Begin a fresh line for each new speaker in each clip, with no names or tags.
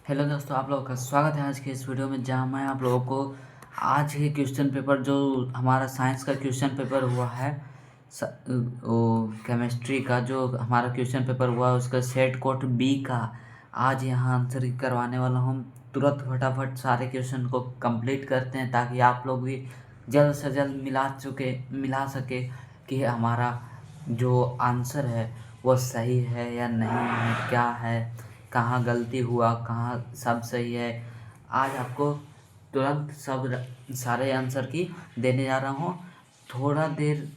Hello दोस्तों, आप लोगों का स्वागत है आज के इस वीडियो में, जहां मैं आप लोगों को आज के क्वेश्चन पेपर जो हमारा साइंस का क्वेश्चन पेपर हुआ है, वो केमिस्ट्री का जो हमारा क्वेश्चन पेपर हुआ है उसका सेट कोट बी का आज यहां आंसर करवाने वाला हूं। तुरंत फटाफट सारे क्वेश्चन को कंप्लीट करते हैं ताकि आप लोग भी जल्द से जल्द मिला सके कि हमारा जो आंसर है वो सही है या नहीं है, क्या है, कहाँ गलती हुआ, कहाँ सब सही है। आज आपको तुरंत सारे आंसर की देने जा रहा हूँ। थोड़ा देर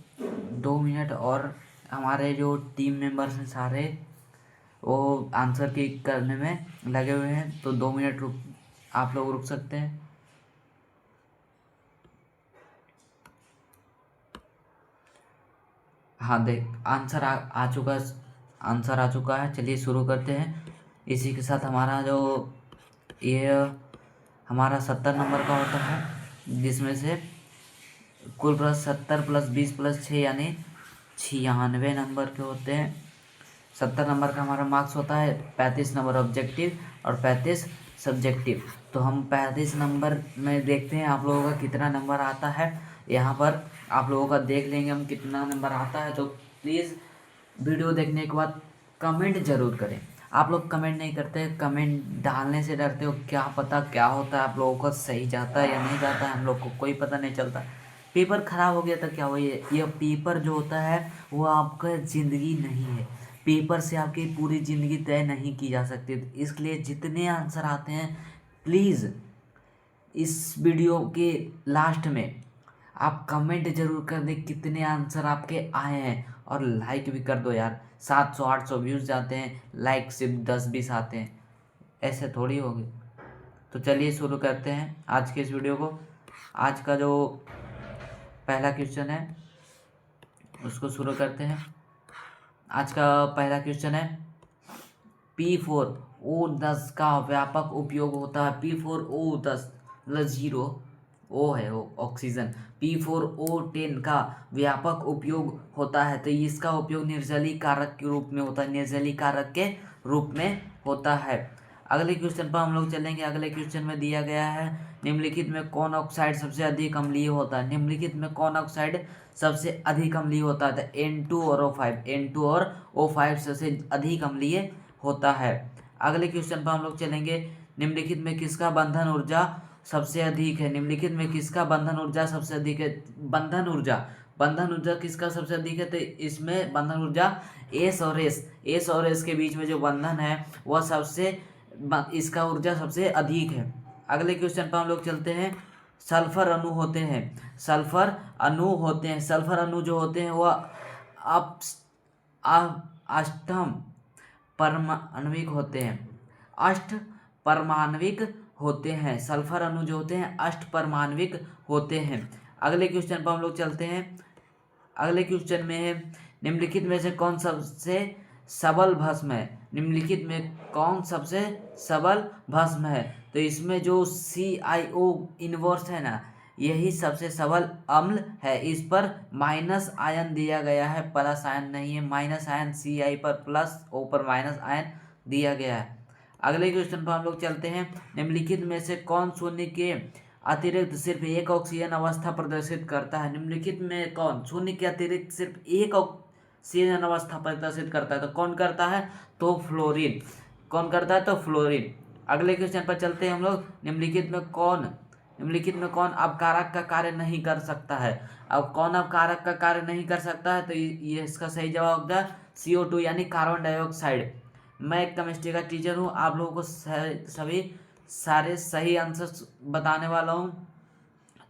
2 मिनट और हमारे जो टीम मेंबर्स हैं सारे वो आंसर की करने में लगे हुए हैं, तो 2 मिनट आप लोग रुक सकते हैं। हाँ, देख आंसर आ चुका है। चलिए शुरू करते हैं। इसी के साथ हमारा जो ये हमारा 70 नंबर का होता है, जिसमें से कुल प्लस 70 प्लस 20 प्लस 6 यानी 96 नंबर के होते हैं। 70 नंबर का हमारा मार्क्स होता है, 35 नंबर ऑब्जेक्टिव और 35 सब्जेक्टिव। तो हम 35 नंबर में देखते हैं आप लोगों का कितना नंबर आता है। यहाँ पर आप लोगों का देख लेंगे हम कितना नंबर आता है। तो प्लीज़ वीडियो देखने के बाद कमेंट ज़रूर करें। आप लोग कमेंट नहीं करते, कमेंट डालने से डरते हो। क्या पता क्या होता है, आप लोगों का सही जाता है या नहीं जाता है, हम लोग को कोई पता नहीं चलता। पेपर ख़राब हो गया तो क्या हुआ, ये पेपर जो होता है वो आपका ज़िंदगी नहीं है। पेपर से आपकी पूरी ज़िंदगी तय नहीं की जा सकती। तो इसलिए जितने आंसर आते हैं प्लीज़ इस वीडियो के लास्ट में आप कमेंट जरूर कर दें कितने आंसर आपके आए हैं, और लाइक भी कर दो यार। 700-800 व्यूज़ जाते हैं, लाइक सिर्फ 10-20 आते हैं, ऐसे थोड़ी होगी। तो चलिए शुरू करते हैं आज के इस वीडियो को। आज का जो पहला क्वेश्चन है उसको शुरू करते हैं। आज का पहला क्वेश्चन है, P4O10 का व्यापक उपयोग होता है। P4O10 मतलब 0 O है, वो ऑक्सीजन। P4O10 का व्यापक उपयोग होता है, तो इसका उपयोग निर्जलीय कारक के रूप में होता है, निर्जलीय कारक के रूप में होता है। अगले क्वेश्चन पर हम लोग चलेंगे। अगले क्वेश्चन में दिया गया है, निम्नलिखित में कौन ऑक्साइड सबसे अधिक अम्लीय होता है। निम्नलिखित में कौन ऑक्साइड सबसे अधिक अम्लीय होता है, तो N2 और O5। N2 और O5 सबसे अधिक अम्लीय होता है। अगले क्वेश्चन पर हम लोग चलेंगे, निम्नलिखित में किसका बंधन ऊर्जा सबसे अधिक है। निम्नलिखित में किसका बंधन ऊर्जा सबसे अधिक है। बंधन ऊर्जा किसका सबसे अधिक है, तो इसमें बंधन ऊर्जा एस और एस के बीच में जो बंधन है वह इसका ऊर्जा सबसे अधिक है। अगले क्वेश्चन पर हम लोग चलते हैं, सल्फर अणु होते हैं। सल्फर अणु जो होते हैं वह अष्टम परमाणविक होते हैं। अष्ट परमाणविक होते हैं। सल्फर अणु जो होते हैं अष्ट परमाणविक होते हैं। अगले क्वेश्चन पर हम लोग चलते हैं। अगले क्वेश्चन में है, निम्नलिखित में से कौन सबसे सबल भस्म है। निम्नलिखित में कौन सबसे सबल भस्म है, तो इसमें जो CiO इनवर्स है ना, यही सबसे सबल अम्ल है। इस पर माइनस आयन दिया गया है, प्लस आयन नहीं है। माइनस आयन Ci पर प्लस, O पर माइनस आयन दिया गया है। अगले क्वेश्चन पर हम लोग चलते हैं, निम्नलिखित में से कौन शून्य के अतिरिक्त सिर्फ एक ऑक्सीजन अवस्था प्रदर्शित करता है। निम्नलिखित में कौन शून्य के अतिरिक्त सिर्फ एक ऑक्सीजन अवस्था प्रदर्शित करता है, तो कौन करता है, तो फ्लोरीन। कौन करता है, तो फ्लोरीन। अगले क्वेश्चन पर चलते हैं हम लोग, निम्नलिखित में कौन अपकारक का कार्य नहीं कर सकता है। अब कौन अपकारक का कार्य नहीं कर सकता है, तो ये इसका सही जवाब होगा CO2 यानी कार्बन डाइऑक्साइड। मैं एक केमिस्ट्री का टीचर हूँ, आप लोगों को सभी सारे सही आंसर बताने वाला हूँ,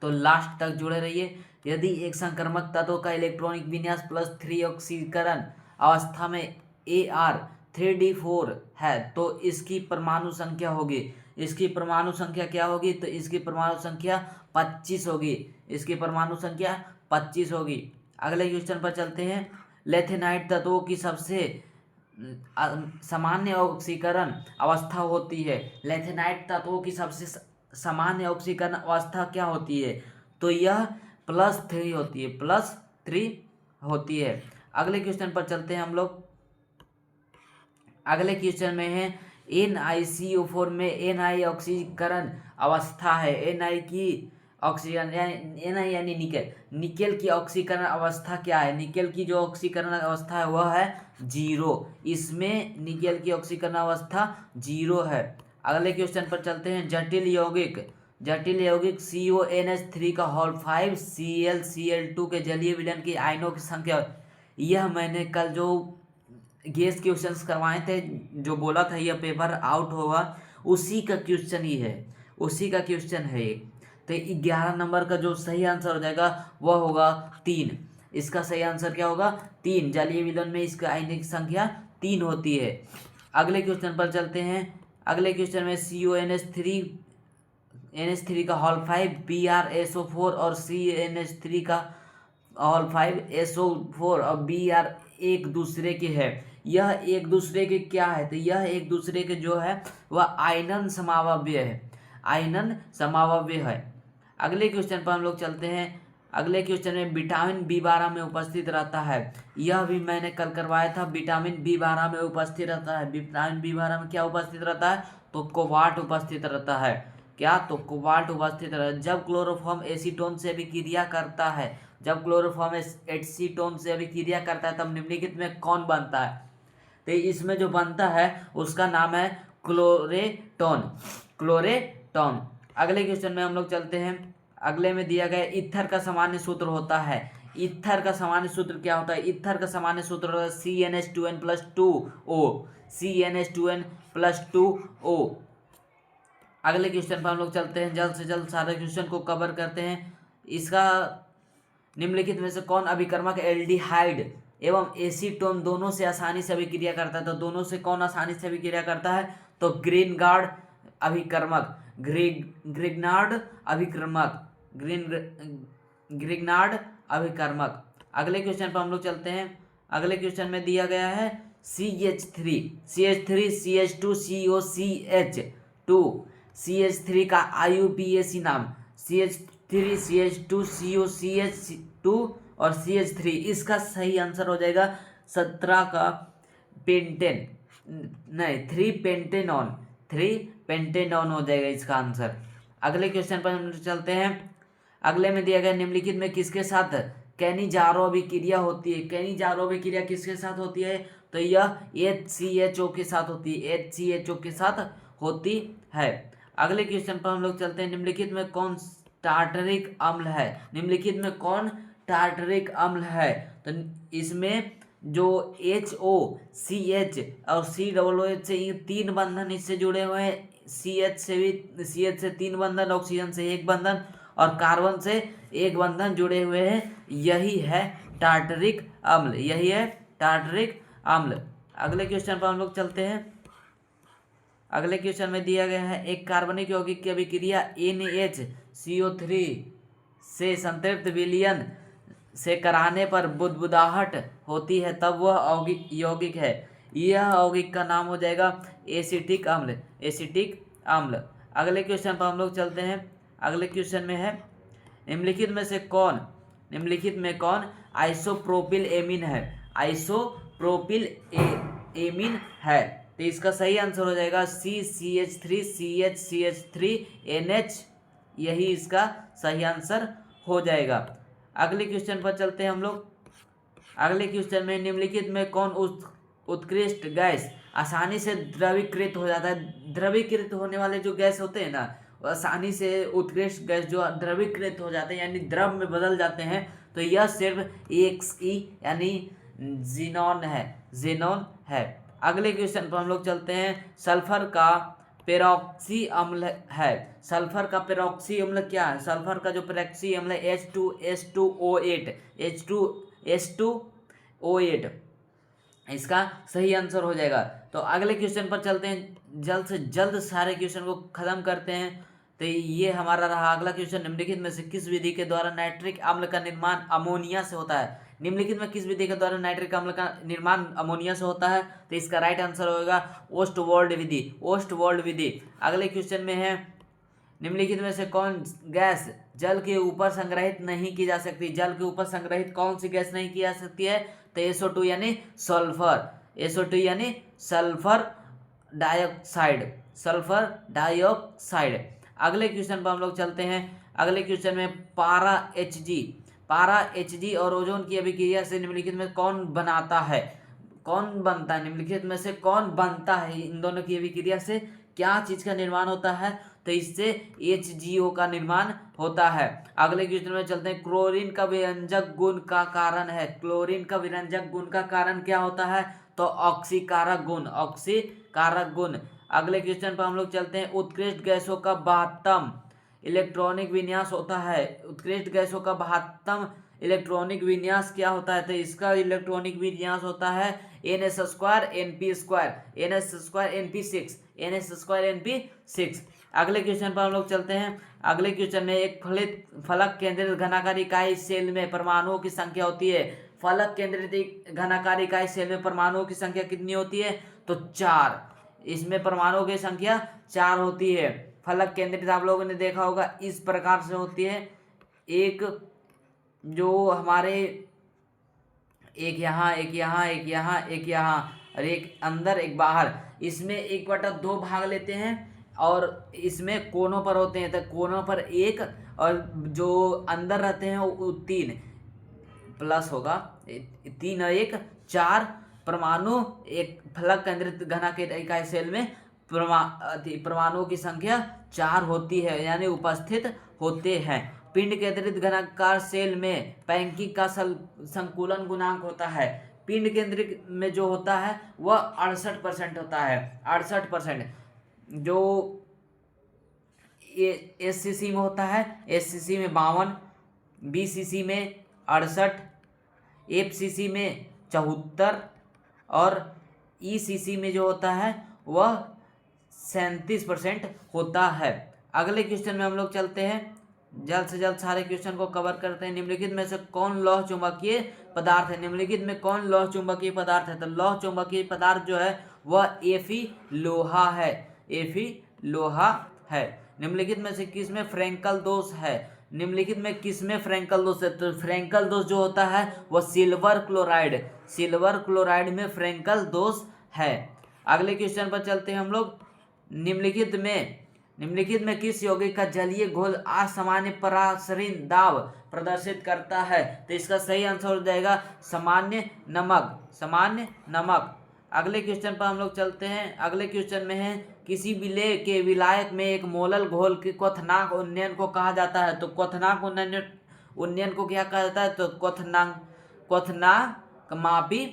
तो लास्ट तक जुड़े रहिए। यदि एक संक्रमक तत्व का इलेक्ट्रॉनिक विन्यास +3 ऑक्सीकरण अवस्था में Ar3D4 है, तो इसकी परमाणु संख्या होगी। इसकी परमाणु संख्या क्या होगी, तो इसकी परमाणु संख्या 25 होगी। इसकी परमाणु संख्या 25 होगी। अगले क्वेश्चन पर चलते हैं, लेथेनाइट तत्वों की सबसे सामान्य ऑक्सीकरण अवस्था होती है। लेथेनाइट तत्वों की सबसे सामान्य ऑक्सीकरण अवस्था क्या होती है, तो यह +3 होती है, +3 होती है। अगले क्वेश्चन पर चलते हैं हम लोग। अगले क्वेश्चन में है, NiCO4 में Na ऑक्सीकरण अवस्था है। Na की ऑक्सीजन Na यानी निकेल, निकेल की ऑक्सीकरण अवस्था क्या है? निकेल की जो ऑक्सीकरण अवस्था है वह है 0। इसमें निकेल की ऑक्सीकरण अवस्था 0 है। अगले क्वेश्चन पर चलते हैं। जटिल यौगिक CONH3 का होल 5 ClCl2 के जलीय विलयन की आयनों की संख्या। यह मैंने कल जो गेस क्वेश्चंस करवाए थे, जो बोला था यह पेपर आउट होगा, उसी का क्वेश्चन ही है, उसी का क्वेश्चन है ये। तो 11 नंबर का जो सही आंसर हो जाएगा वह होगा 3। इसका सही आंसर क्या होगा? 3। जलीय विलयन में इसका आयनिक संख्या 3 होती है। अगले क्वेश्चन पर चलते हैं। अगले क्वेश्चन में NH3 का होल 5 BrSO4 और CNH3 का होल 5 SO4 और Br एक दूसरे के है। यह एक दूसरे के क्या है? तो यह एक दूसरे के जो है वह आयनन समावयव है, आयनन समावयव है। अगले क्वेश्चन पर हम लोग चलते हैं। अगले क्वेश्चन में विटामिन B12 में उपस्थित रहता है। यह भी मैंने कल करवाया था। विटामिन B12 में उपस्थित रहता है। विटामिन B12 में क्या उपस्थित रहता है? तो कोबाल्ट उपस्थित रहता है। क्या? तो कोबाल्ट उपस्थित रहता है। जब क्लोरोफॉर्म एसीटोन से अभिक्रिया करता है, जब क्लोरोफॉर्म एसीटोन से अभिक्रिया करता है तब निम्नलिखित में कौन बनता है? तो इसमें जो बनता है उसका नाम है क्लोरेटोन, क्लोरेटोन। अगले क्वेश्चन में हम लोग चलते हैं। अगले में दिया गया ईथर का सामान्य सूत्र होता है। ईथर का सामान्य सूत्र क्या होता है? ईथर का सामान्य सूत्र होता है CnH2n+2O, CnH2n+2O। अगले क्वेश्चन पर हम लोग चलते हैं। जल्द से जल्द सारे क्वेश्चन को कवर करते हैं। इसका निम्नलिखित में से कौन अभिकर्मक एल्डिहाइड एवं एसीटोन दोनों से आसानी से अभिक्रिया करता है? तो दोनों से कौन आसानी से अभिक्रिया करता है? तो ग्रीनगार्ड अभिकर्मक, ग्रिग्नार्ड अभिकर्मक, ग्रिग्नार्ड अभिकर्मक। अगले क्वेश्चन पर हम लोग चलते हैं। अगले क्वेश्चन में दिया गया है CH3 CH2COCH2, CH3 का IUPAC नाम CH3 CH2 COCH2 और CH3। इसका सही आंसर हो जाएगा 17 का पेंटेन, नहीं 3 पेंटेनॉन, 3 पेंटेनॉन हो जाएगा इसका आंसर। अगले क्वेश्चन पर हम चलते हैं। अगले में दिया गया निम्नलिखित में किसके साथ कैनिजारो अभिक्रिया होती है? कैनिजारो अभिक्रिया किसके साथ होती है? तो यह HCHO के साथ होती है, HCHO के साथ होती है। अगले क्वेश्चन पर हम लोग चलते हैं। निम्नलिखित में कौन टार्टरिक अम्ल है? निम्नलिखित में कौन टार्टरिक अम्ल है? तो इसमें जो HOCH और COOH से ये 3 बंधन इससे जुड़े हुए हैं। CH से 3 बंधन, ऑक्सीजन से 1 बंधन और कार्बन से 1 बंधन जुड़े हुए हैं। यही है टार्टरिक अम्ल, यही है टार्टरिक अम्ल। अगले क्वेश्चन पर हम लोग चलते हैं। अगले क्वेश्चन में दिया गया है एक कार्बनिक यौगिक की अभिक्रिया NaHCO3 से संतृप्त विलयन से कराने पर बुदबुदाहट होती है, तब वह यौगिक है। यह यौगिक का नाम हो जाएगा एसिटिक अम्ल, एसिटिक अम्ल। अगले क्वेश्चन पर हम लोग चलते हैं। अगले क्वेश्चन में है निम्नलिखित में कौन आइसोप्रोपिल एमीन है? आइसोप्रोपिल एमीन है। तो इसका सही आंसर हो जाएगा CCH3 CH3NH, यही इसका सही आंसर हो जाएगा। अगले क्वेश्चन पर चलते हैं हम लोग। अगले क्वेश्चन में निम्नलिखित में कौन उत्कृष्ट गैस आसानी से द्रवीकृत हो जाता है? द्रवीकृत होने वाले जो गैस होते हैं ना, आसानी से उत्कृष्ट गैस जो द्रवीकृत हो जाते हैं यानी द्रव में बदल जाते हैं, तो यह सिर्फ XE यानी जीनॉन है, जेनॉन है। अगले क्वेश्चन पर हम लोग चलते हैं। सल्फर का पेरोक्सी अम्ल है। सल्फर का पेरोक्सी अम्ल क्या है? सल्फर का जो पेरोक्सी अम्ल है H2SO8, H2SO8 इसका सही आंसर हो जाएगा। तो अगले क्वेश्चन पर चलते हैं। जल्द से जल्द सारे क्वेश्चन को खत्म करते हैं। तो ये हमारा रहा अगला क्वेश्चन। निम्नलिखित में से किस विधि के द्वारा नाइट्रिक अम्ल का निर्माण अमोनिया से होता है? निम्नलिखित में किस विधि के द्वारा नाइट्रिक अम्ल का निर्माण अमोनिया से होता है? तो इसका राइट आंसर होगा ओस्टवॉल्ड विधि, ओस्टवॉल्ड विधि। अगले क्वेश्चन में है निम्नलिखित में से कौन गैस जल के ऊपर संग्रहित नहीं की जा सकती? जल के ऊपर संग्रहित कौन सी गैस नहीं की जा सकती है? तो SO2 यानी सल्फर, SO2 यानी सल्फर डाइऑक्साइड, सल्फर डाइऑक्साइड। अगले क्वेश्चन पर हम लोग चलते हैं। अगले क्वेश्चन में पारा Hg और ओजोन की अभिक्रिया से निम्नलिखित में कौन बनता है? निम्नलिखित में से कौन बनता है? इन दोनों की अभिक्रिया से क्या चीज का निर्माण होता है? तो इससे HgO का निर्माण होता है। अगले क्वेश्चन में चलते हैं। क्लोरीन का विरंजक गुण का कारण है। क्लोरीन का विरंजक गुण का कारण क्या होता है? तो ऑक्सीकारक गुण। अगले क्वेश्चन पर हम लोग चलते हैं। उत्कृष्ट गैसों का 72 इलेक्ट्रॉनिक विन्यास होता है। उत्कृष्ट गैसों का 72 इलेक्ट्रॉनिक विन्यास क्या होता है? तो इसका इलेक्ट्रॉनिक विन्यास होता है NS2 NP6। अगले क्वेश्चन पर हम लोग चलते हैं। अगले क्वेश्चन में एक फलक केंद्रित घनाकार इकाई सेल में परमाणुओं की संख्या होती है। फलक केंद्रित घनाकार इकाई सेल में परमाणुओं की संख्या कितनी होती है? तो 4। इसमें परमाणुओं की संख्या 4 होती है। फलक केंद्रित आप लोगों ने देखा होगा इस प्रकार से होती है। एक जो हमारे एक यहाँ, एक यहाँ, एक यहाँ, एक यहाँ और एक अंदर एक बाहर, इसमें 1/2 भाग लेते हैं और इसमें कोनों पर होते हैं। तो कोनों पर 1 और जो अंदर रहते हैं वो 3 प्लस होगा। 3 और 1 4 परमाणु एक फलक केंद्रित घनाकार इकाई सेल में परमाणुओं की संख्या 4 होती है, यानी उपस्थित होते हैं। पिंड केंद्रित घनाकार सेल में पैंकी का संकुलन गुणांक होता है। पिंड केंद्रित में जो होता है वह 68% होता है। 68% जो SCC में होता है, SCC में 52, BCC में 68, FCC में 74 और ECC में जो होता है वह 37% होता है। अगले क्वेश्चन में हम लोग चलते हैं। जल्द से जल्द सारे क्वेश्चन को कवर करते हैं। निम्नलिखित में से कौन लौह चुंबकीय पदार्थ है? निम्नलिखित में कौन लौह चुंबकीय पदार्थ है? तो लौह चुंबकीय पदार्थ जो है वह Fe लोहा है। Fe लोहा है। निम्नलिखित में से किस में फ्रैंकल दोष है? निम्नलिखित में किस में फ्रैंकल दोष है? तो फ्रैंकल दोष जो होता है वह सिल्वर क्लोराइड में फ्रैंकल दोष है। अगले क्वेश्चन पर चलते हैं हम लोग। निम्नलिखित में किस यौगिक का जलीय घोल असामान्य परासरीन दाब प्रदर्शित करता है? तो इसका सही आंसर हो जाएगा सामान्य नमक। अगले क्वेश्चन पर हम लोग चलते हैं। अगले क्वेश्चन में है किसी विलेय के विलायक में एक मोलल घोल के क्वथनांक उन्नयन को कहा जाता है। तो क्वथनांक उन्नयन को क्या कहा जाता है? तो क्वथनांक मापी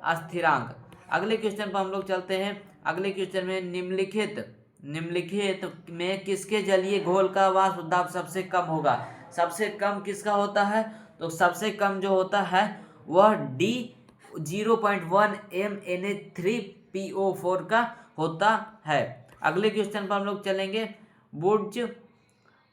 स्थिरांक। अगले क्वेश्चन पर हम लोग चलते हैं। अगले क्वेश्चन में निम्नलिखित में किसके जलीय घोल का वाष्प दाब सबसे कम होगा? सबसे कम किसका होता है? तो सबसे कम जो होता है वह D0.1 MnH3PO4 का होता है। अगले क्वेश्चन पर हम लोग चलेंगे।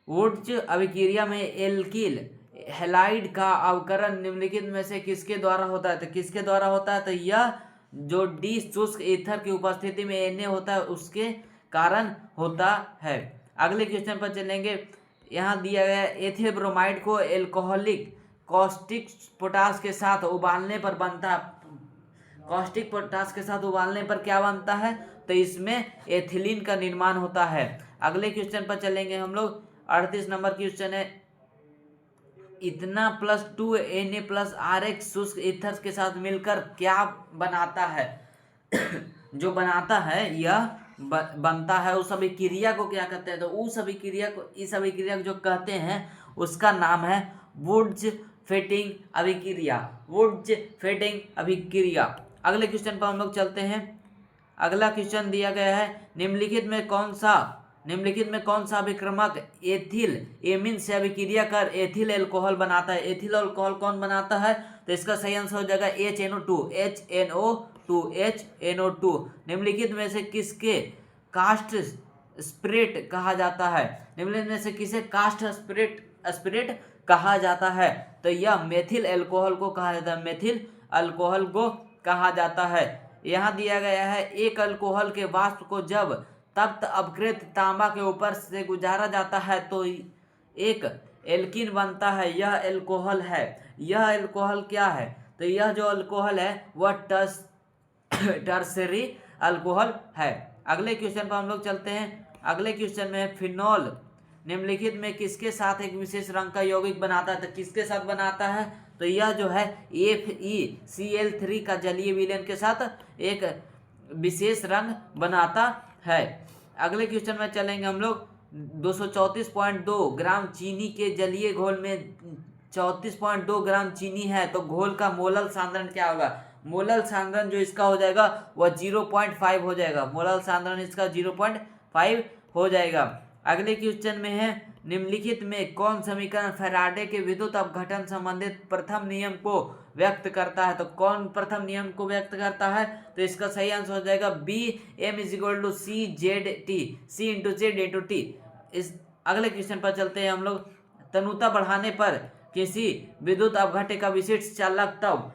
वुड्स अभिक्रिया में एल्किल हैलाइड का अवकरण निम्नलिखित में से किसके द्वारा होता है? तो किसके द्वारा होता है? तो यह जो डी शुष्क ईथर की उपस्थिति में Na होता है उसके कारण होता है। अगले क्वेश्चन पर चलेंगे। यहाँ दिया गया एथिल ब्रोमाइड को एल्कोहलिक कॉस्टिक पोटास के साथ उबालने पर क्या बनता है? तो इसमें एथिलीन का निर्माण होता है। अगले क्वेश्चन पर चलेंगे हम लोग। 38 नंबर क्वेश्चन है। इतना +2 Na+RX शुष्क ईथर के साथ मिलकर क्या बनाता है? जो बनाता है यह बनता है उस अभिक्रिया को क्या कहते हैं? तो इस अभिक्रिया को जो कहते हैं उसका नाम है वुड्स फेटिंग अभिक्रिया। अगले क्वेश्चन पर हम लोग चलते हैं। अगला क्वेश्चन दिया गया है। निम्नलिखित में कौन सा अभिक्रमक एथिल एमीन से अभिक्रिया कर एथिल अल्कोहल बनाता है? एथिल अल्कोहल कौन बनाता है? तो इसका सही आंसर हो जाएगा HNO2। निम्नलिखित में से किसके कास्ट स्पिरिट कहा जाता है? निम्नलिखित में से किसे कास्ट स्पिरिट कहा जाता है? तो यह मेथिल अल्कोहल को कहा जाता है। यहाँ दिया गया है एक अल्कोहल के वाष्प को जब तप्त अपकृत तांबा के ऊपर से गुजारा जाता है तो एक एल्कीन बनता है। यह अल्कोहल क्या है? तो तो यह जो अल्कोहल है वह टर्सरी अल्कोहल है। अगले क्वेश्चन पर हम लोग चलते हैं। अगले क्वेश्चन में फिनॉल निम्नलिखित में किसके साथ एक विशेष रंग का यौगिक बनाता है? तो किसके साथ बनाता है? तो यह जो है FeCl3 का जलीय विलयन के साथ एक विशेष रंग बनाता है। अगले क्वेश्चन में चलेंगे हम लोग। 234.2 ग्राम चीनी के जलीय घोल में 34.2 ग्राम चीनी है, तो घोल का मोलल सांद्रण क्या होगा? मोलल सांद्रण जो इसका हो जाएगा वह 0.5 हो जाएगा। मोलल सांद्रण इसका 0.5 हो जाएगा। अगले क्वेश्चन में है निम्नलिखित में कौन समीकरण फैराडे के विद्युत अपघटन संबंधित प्रथम नियम को व्यक्त करता है? तो कौन प्रथम नियम को व्यक्त करता है? तो इसका सही आंसर हो जाएगा B m = C × इस अगले क्वेश्चन पर चलते हैं हम लोग। तनुता बढ़ाने पर किसी विद्युत अपघट्य का विशिष्ट चालकता,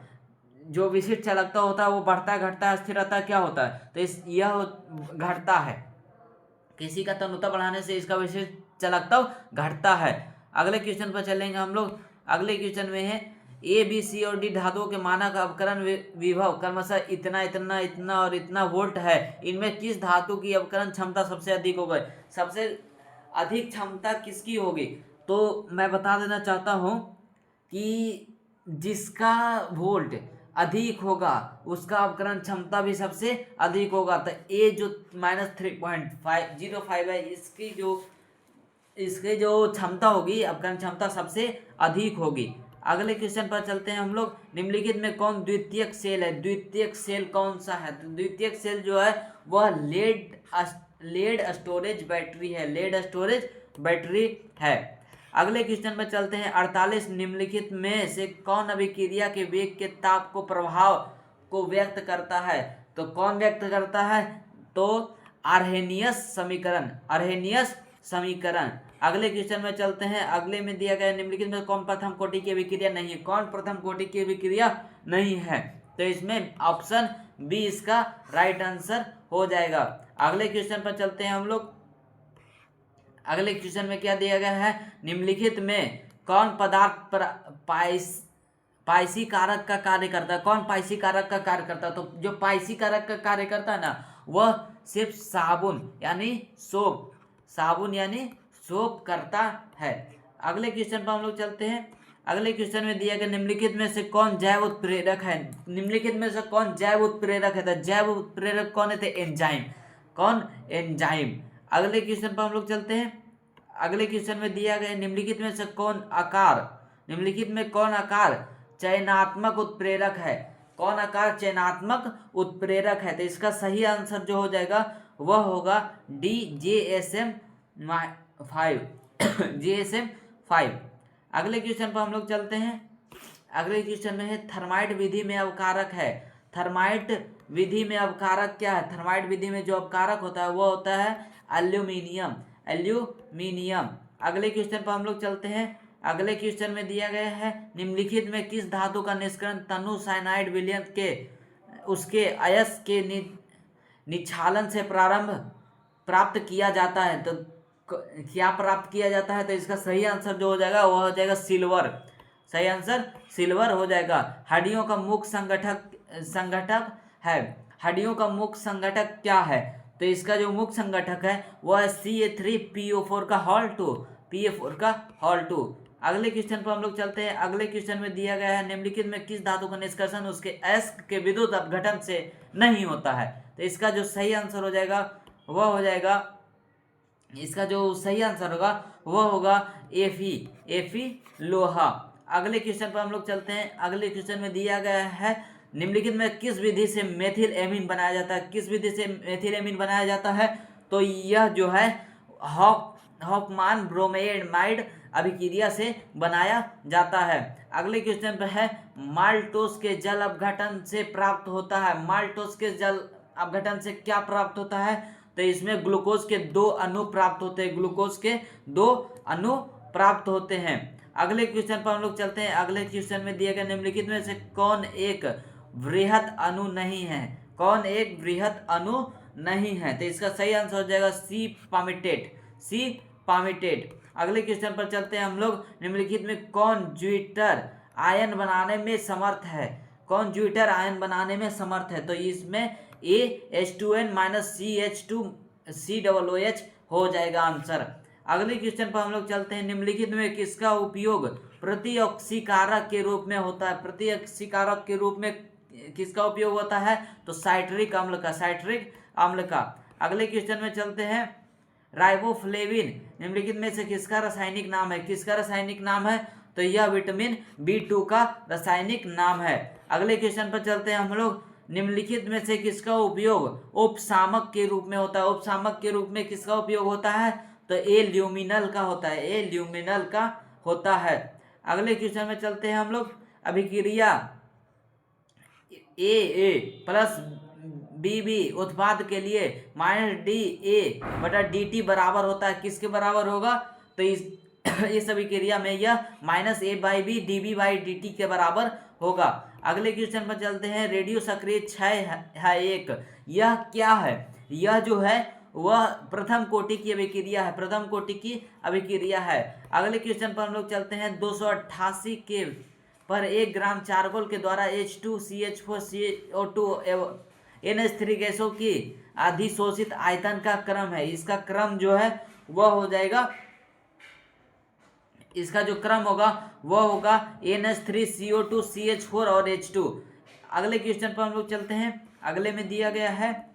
जो विशिष्ट चालकता होता है वो बढ़ता है, घटता है, स्थिर रहता है, क्या होता है? तो यह घटता है। किसी का तनुता बढ़ाने से इसका विशिष्ट चालकता घटता है। अगले क्वेश्चन पर चलेंगे हम लोग। अगले क्वेश्चन में है A, B, C और D धातुओं के मानक अवकरण विभव क्रमशः इतना इतना इतना और इतना वोल्ट है। इनमें किस धातु की अवकरण क्षमता सबसे अधिक होगी? सबसे अधिक क्षमता किसकी होगी? तो मैं बता देना चाहता हूँ कि जिसका वोल्ट अधिक होगा उसका अवकरण क्षमता भी सबसे अधिक होगा। तो ए जो -3.505 है, इसकी जो क्षमता होगी, अवकरण क्षमता सबसे अधिक होगी। अगले क्वेश्चन पर चलते हैं हम लोग। निम्नलिखित में कौन द्वितीयक सेल है? द्वितीयक सेल कौन सा है? तो द्वितीयक सेल जो है वह लेड स्टोरेज बैटरी है। लेड स्टोरेज बैटरी है। अगले क्वेश्चन में चलते हैं। 48 निम्नलिखित में से कौन अभिक्रिया के वेग के ताप को प्रभाव को व्यक्त करता है? तो कौन व्यक्त करता है? तो आर्हेनियस समीकरण। अगले क्वेश्चन में चलते हैं। अगले में दिया गया निम्नलिखित में कौन प्रथम कोटि की अभिक्रिया नहीं है? कौन प्रथम कोटि की अभिक्रिया नहीं है? तो इसमें ऑप्शन बी इसका राइट आंसर हो जाएगा। अगले क्वेश्चन पर चलते हैं हम लोग। अगले क्वेश्चन में क्या दिया गया है? निम्नलिखित में कौन पदार्थ पाइसी कारक का कार्य करता है? कौन पाइसी कारक का कार्य करता है? तो जो पाइसी कारक का कार्य करता है ना, वह सिर्फ साबुन यानी सोप करता है। अगले क्वेश्चन पर हम लोग चलते हैं। अगले क्वेश्चन में दिया गया निम्नलिखित में से कौन जैव उत्प्रेरक है? निम्नलिखित में से कौन जैव उत्प्रेरक है? तो जैव उत्प्रेरक कौन है? तो एंजाइम। कौन? एंजाइम। अगले क्वेश्चन पर हम लोग चलते हैं। अगले क्वेश्चन में दिया गया निम्नलिखित में से कौन आकार चयनात्मक उत्प्रेरक है? कौन आकार चयनात्मक उत्प्रेरक है? तो इसका सही आंसर जो हो जाएगा वह होगा D JSM5। अगले क्वेश्चन पर हम लोग चलते हैं। अगले क्वेश्चन में है थर्माइट विधि में अवकारक है। थर्माइट विधि में अवकारक क्या है? थर्माइट विधि में जो अवकारक होता है वो होता है एल्यूमिनियम। अगले क्वेश्चन पर हम लोग चलते हैं। अगले क्वेश्चन में दिया गया है निम्नलिखित में किस धातु का निष्करण तनु साइनाइड विलयन के उसके अयस्क के निक्षालन से प्राप्त किया जाता है? तो क्या प्राप्त किया जाता है? तो इसका सही आंसर जो हो जाएगा वह हो जाएगा सिल्वर। सही आंसर सिल्वर हो जाएगा। हड्डियों का मुख्य संगठक है। हड्डियों का मुख्य संगठक क्या है? तो इसका जो मुख्य संगठक है वह है Ca3PO4 का हॉल 2। अगले क्वेश्चन पर हम लोग चलते हैं। अगले क्वेश्चन में दिया गया है निम्नलिखित में किस धातु का निष्कर्षण उसके अयस्क के विद्युत अपघटन से नहीं होता है? तो इसका जो सही आंसर हो जाएगा वह हो जाएगा, इसका जो सही आंसर होगा वह होगा Fe लोहा। अगले क्वेश्चन पर हम लोग चलते हैं। अगले क्वेश्चन में दिया गया है निम्नलिखित में किस विधि से मेथिल एमीन बनाया जाता है? किस विधि से मेथिल एमीन बनाया जाता है? तो यह जो है हॉफमान ब्रोमाइड अभिक्रिया से बनाया जाता है। अगले क्वेश्चन पर है माल्टोस के जल अपघटन से प्राप्त होता है। माल्टोस के जल अपघटन से क्या प्राप्त होता है? तो इसमें ग्लूकोज के 2 अणु प्राप्त होते हैं। अगले क्वेश्चन पर हम लोग चलते हैं। अगले क्वेश्चन में दिए गए निम्नलिखित में से कौन एक वृहत अणु नहीं है? कौन एक वृहत अणु नहीं है? तो इसका सही आंसर हो जाएगा सी पामिटेट। अगले क्वेश्चन पर चलते हैं हम लोग। निम्नलिखित में कौन ज्विटर आयन बनाने में समर्थ है? कॉन्जुइटर आयन बनाने में समर्थ है? तो इसमें AH2N CH2COOH हो जाएगा आंसर। अगले क्वेश्चन पर हम लोग चलते हैं। निम्नलिखित में किसका उपयोग प्रतिऑक्सीकारक के रूप में होता है? प्रतिऑक्सीकारक के रूप में किसका उपयोग होता है? तो साइट्रिक अम्ल का, साइट्रिक अम्ल का। अगले क्वेश्चन में चलते हैं। राइबोफ्लेविन निम्नलिखित में से किसका रासायनिक नाम है? किसका रासायनिक नाम है? तो यह विटामिन B2 का रासायनिक नाम है। अगले क्वेश्चन पर चलते हैं हम लोग। निम्नलिखित में से किसका उपयोग उपशामक के रूप में होता है? उपशामक के रूप में किसका उपयोग होता है? तो ए ल्यूमिनल का होता है, ए ल्यूमिनल का होता है। अगले क्वेश्चन में चलते हैं हम लोग। अभिक्रिया AA प्लस BB उत्पाद के लिए -DA/dt बराबर होता है। किसके बराबर होगा? तो इस अभिक्रिया में यह -A/B dB/dt के बराबर होगा। अगले क्वेश्चन पर चलते हैं। रेडियो सक्रिय क्षय है एक, यह क्या है? यह जो है वह प्रथम कोटि की अभिक्रिया है, प्रथम कोटि की अभिक्रिया है। अगले क्वेश्चन पर हम लोग चलते हैं। 288 के पर 1 ग्राम चारकोल के द्वारा H2CH4CO2 NH3 गैसों की अधिशोषित आयतन का क्रम है। इसका क्रम जो है वह हो जाएगा, इसका जो क्रम होगा वह होगा NH3CO2 CH4 और H2। अगले क्वेश्चन पर हम लोग चलते हैं। अगले में दिया गया है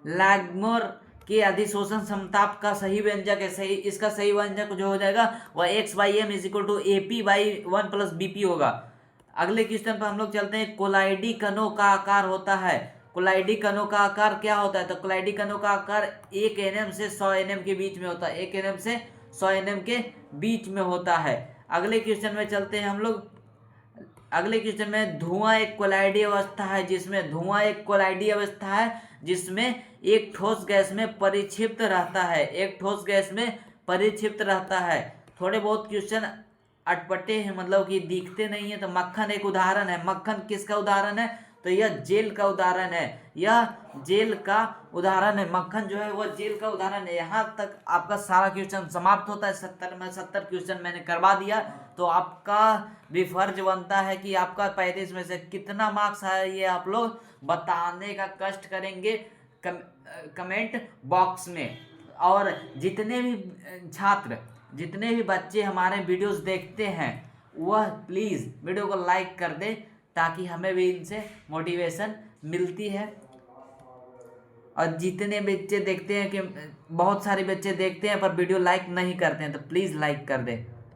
लैग्मर के अधिशोषण समताप का सही व्यंजक है। सही, इसका सही व्यंजक जो हो जाएगा वह x/m = AP/1 + BP होगा। अगले क्वेश्चन पर हम लोग चलते हैं। कोलाइडी कणों का आकार होता है। कोलाइडी कणों का आकार क्या होता है? तो कोलाइडी कणों का आकार 1 nm से 100 nm के बीच में होता है, 1 nm से 100 nm के बीच में होता है। अगले क्वेश्चन में चलते हैं हम लोग। अगले क्वेश्चन में धुआं एक कोलाइडी अवस्था है, जिसमें धुआं एक कोलाइडी अवस्था है जिसमें एक ठोस गैस में परिक्षिप्त रहता है, एक ठोस गैस में परिक्षिप्त रहता है। थोड़े बहुत क्वेश्चन अटपटे हैं, मतलब कि दिखते नहीं है। तो मक्खन एक उदाहरण है। मक्खन किसका उदाहरण है? तो यह जेल का उदाहरण है, यह जेल का उदाहरण है। मक्खन जो है वह जेल का उदाहरण है। यहाँ तक आपका सारा क्वेश्चन समाप्त होता है। 70 क्वेश्चन मैंने करवा दिया। तो आपका भी फर्ज बनता है कि आपका 35 में से कितना मार्क्स है ये आप लोग बताने का कष्ट करेंगे कमेंट बॉक्स में। और जितने भी छात्र, जितने भी बच्चे हमारे वीडियोस देखते हैं वह प्लीज़ वीडियो को लाइक कर दे, ताकि हमें भी इनसे मोटिवेशन मिलती है। और जितने बच्चे देखते हैं कि बहुत सारे बच्चे देखते हैं पर वीडियो लाइक नहीं करते हैं, तो प्लीज़ लाइक कर दे।